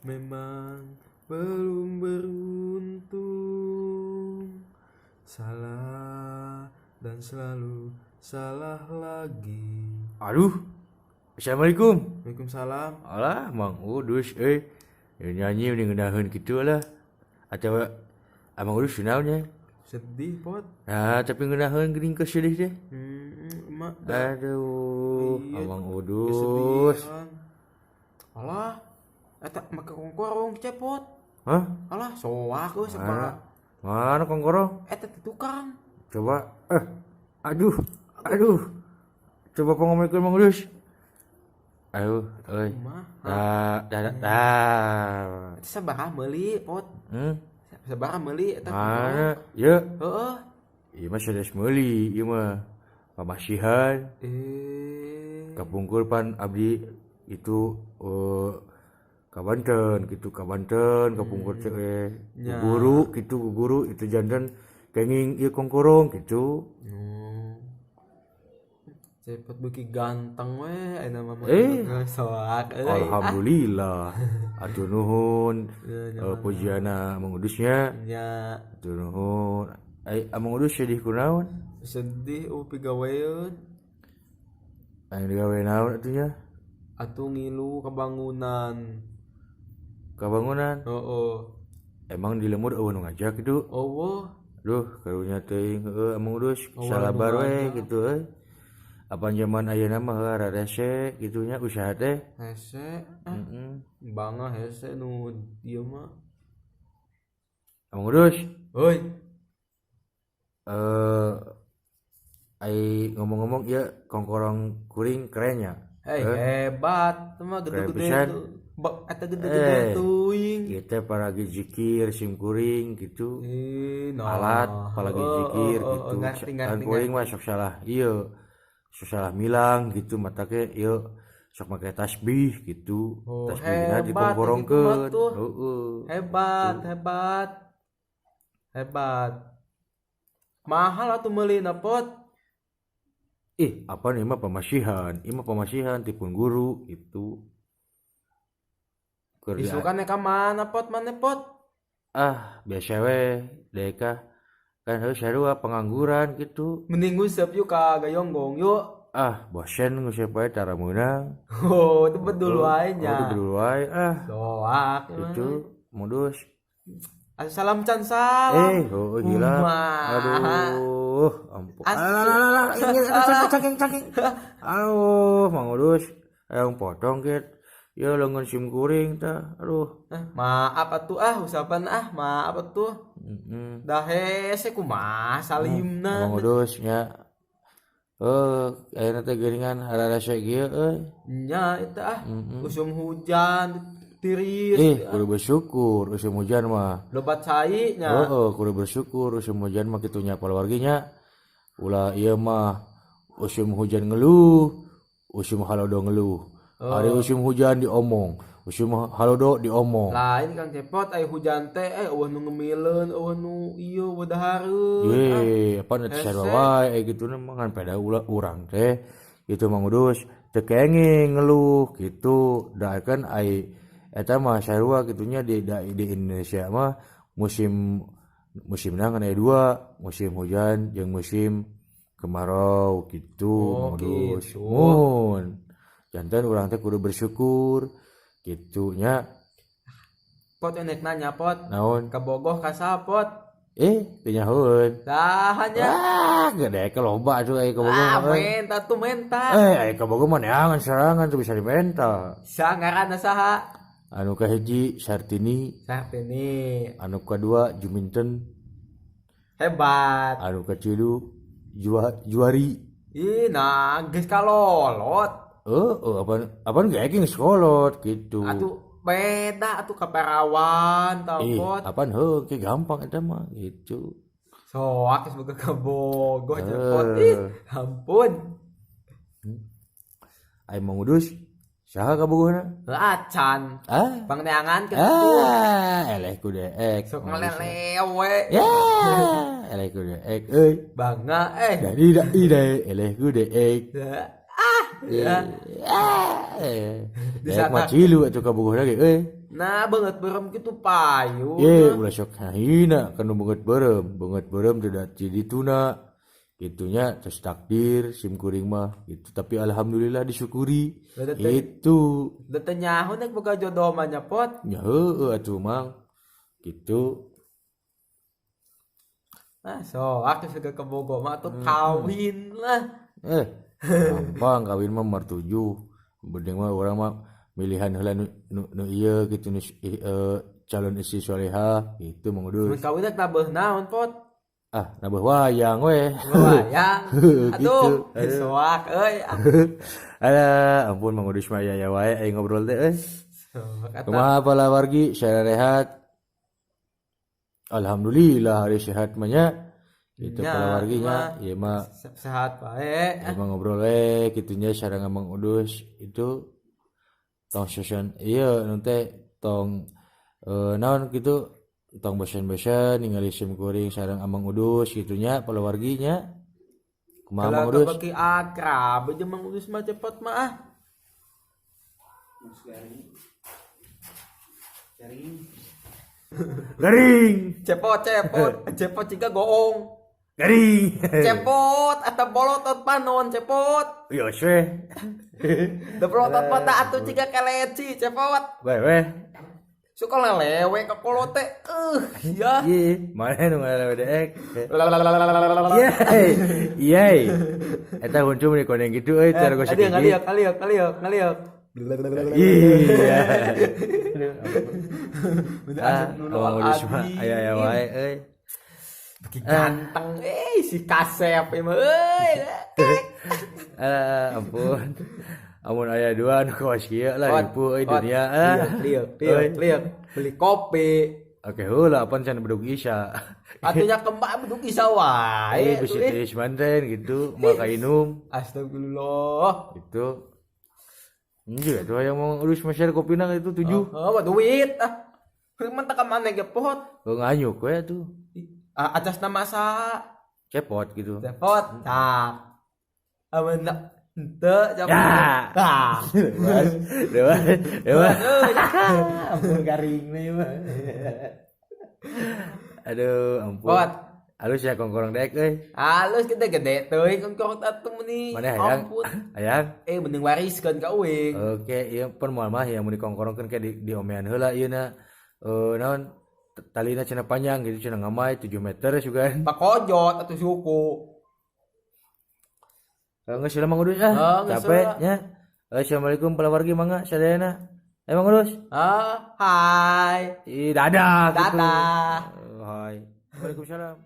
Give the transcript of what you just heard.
Memang belum beruntung, salah dan selalu salah lagi. Aduh, Assalamualaikum. Waalaikumsalam. Alah, Mang Udus, nyanyi ni ngenaheun kitu lah. Atau Abang Udus naonnya? Sedih pot. Tapi ngenaheun geuning ke sedih teh. Emak Aduh, Iya, Abang Udus. kesedihan. Alah, eta make kongkorong cepot. Hah? Alah, soak euy Mana? separa. Mana kongkorong? Eta teh tukang. Coba. Aduh. Coba pengomelkeun Mang Udus. Aduh, euy. Mah. Dah. Eta sabaraha meuli pot? Sabaraha meuli eta kongkorong? Mana? Ya. Heeh. Ieu mah sanes meuli, ieu mah pamasihan. Kapungkur pan abdi itu ka Banten gitu, ka Banten kapungkur teh Ya. guru gitu, guru itu jantan kenging ieu kongkorong gitu. Cepet beuki ganteng we ayeuna mah soak euy. Alhamdulillah. Atur nuhun pujianna Mang Udusnya. Nya Atur nuhun. Mang Udus sedih kunaon? sedih pigaweeun Anu digawe naon atunya? atuh ngilu kebangunan. Kabangunan. Emang di lemur eueuh nu ngajak kitu? Eueuh. Duh, karunya teuing heueuh Mang Udus, Oh, salabar anu we ngajak. gitu euy. Apaan zaman ayeuna mah rada rese gitunya usaha teh. Hese bangga hese nu ieu mah. Mang Udus, Heuy, ngomong-ngomong ieu kongkorong kuring keren nya. hebat teh mah Keren gede-gede pisan. tuh. Eta gede-gede teuing. Ieu teh paragi zikir sim kuring gitu. Nah. Alat paragi zikir gitu. Ngerti. Kan kuring mah sok salah ieu. Sok salah milang gitu mata ke ieu sok make tasbih gitu. Tasbihna hebat dikongkorongkeun. gitu mah tuh. Heeh. Hebat. Mahal atuh meulina pot. Apa nih mah pamasihan. Ieu mah pamasihan tipun guru gitu. Isukan ka mana pot maneh pot? Biasa we deka kan harus sarua pengangguran gitu. Mending ngusep yuk ka Gayonggong yuk. Bosen ngusep wae tara meunang. Itu betul wae nya. Itu betul wae Soak itu modus. Salam can salam. Gila. Aduh, ampun. Saking. Aduh, Mang Udus. Hayang potong ket. Ya leungeun sim kuring tah. Aduh. Maaf atuh usapan maaf atuh. Dah hese kumaha salimna. Mang Udus nya. Ayeuna teh geuningan hararese kieu euy. Nya eta usum hujan tiris. Kudu bersyukur usum hujan mah. Lobat cai nya. Kudu bersyukur usum hujan mah kitu nya paluarginya. Ulah ieu mah usum hujan ngeluh, usum halodo ngeluh. Ari usum hujan diomong, usum halodo diomong. Lain Kang Cepot aya hujan teh eueuh nu ngemileun, eueuh nu ieu wadahareun. Apa teh sarua wae kituna mah ngan pada urang teh kitu Mang Udus teu kenging ngeluh kitu. Da kan ai eta mah sarua kitunya di Indonesia mah musimna kan aya dua, musim hujan jeung musim kemarau gitu Mang Udus. Mun jantan urang teh kudu bersyukur kitu nya. Pot enek nanya pot. Naon? Kabogoh ka sapot. Teu nyahoeun. Saha nya? Gede ke loba atuh aya kabogoh. Menta tuh menta. Aya kabogoh mah neangan serangan tuh bisa dimenta. Sa ngaranna saha? Anu kahiji Sartini, anu kadua Juminten, hebat. anu katilu Juari. Geus kalolot. Apaan gak yakin sekolot gitu. Atuh beda atuh kaperawan tau pot. Apaan ke gampang eta mah gitu. Soak geus boga kabogoh cepot. Ampun. Ai Mang Udus saha kabogohna? Acan. Pangneangan kitu. Eleh ku deek. Sok ngelelew we. Eleh ku deek euy. Bangga Dari ide eleh ku deek. Deek mah cilu atuh kabogohna ge euy. Nah, banget berem gitu payu. Ye ulah sok hina kana banget berem tidak jadi tuna gitunya terus takdir sim kuring mah gitu tapi alhamdulillah disyukuri itu Da teu nyaho nek boga jodoh mah nya pot. nya heueuh atuh mang gitu. Nah, so aku suka ke Bogor mah tuh kawin lah. Gampang kawin mah martuju bedeng mah urang mah milihan heula nu ieu gitu nu calon istri soleha gitu Mang Udus. Mun kawin nek nabeuh naon pot? Nabeuh wayang we. Wayang. Aduh, Gitu. soak euy. Alah ampun Mang Udus mah ya wae aing ngobrol teh Kata kumaha pala wargi saya rehat. Alhamdulillah hari sehat mah nya. Itu nya, pala wargi nya ieu mah sehat bae. emang ngobrol we kitunya sareng Mang Udus itu tong season iya nanti tong naon gitu tong besen-besen ningali sim kuring sareng Amang Udus gitunya pala warginya kumaha Mang Kalau Udus bagi akrab aja Mang Udus mah cepet mah ah. garing Cepot jika goong. garing Cepot atau bolotot panon cepot. yos we Da bolotot mata atuh jika keleci cepot. we Suka lelewe ke kolote. Ya. iya mana nu ngalewe deek iya eta huncum di koneng gitu cara gosok gigi Ngaliok. iya Nulung Udus mah aya wae ganteng si Kasep emang ampun amun aya dua nu kawas kieu lah ipu dunia liuk beli kopi oke heula apaan can bedug isya atunya kembang beduk isa wae bisi teh manten gitu maka inum astagfirullah gitu enggak tuh yang mau urus masyarakat kopi nang itu 7 oh duit Firman tak mana gepot nganyuk we tuh atas nama sa cepot gitu cepot tak aman ente ya dewa ampun garing nih mah aduh ampun pot halus ya kongkorong dek halus gede-gede teuing kongkorong atuh meuni mana hayang mending wariskeun ka euing oke ieu pun moal mah yang mun dikongkorongkeun ke di omean heula ieu na naon talina cenah panjang gitu cenah ngamai 7 meter juga pakojot atuh suku geus Mang Udus capek nya assalamualaikum pala wargi mangga sadayana Mang Udus hai dadah gitu dadah hai waalaikumsalam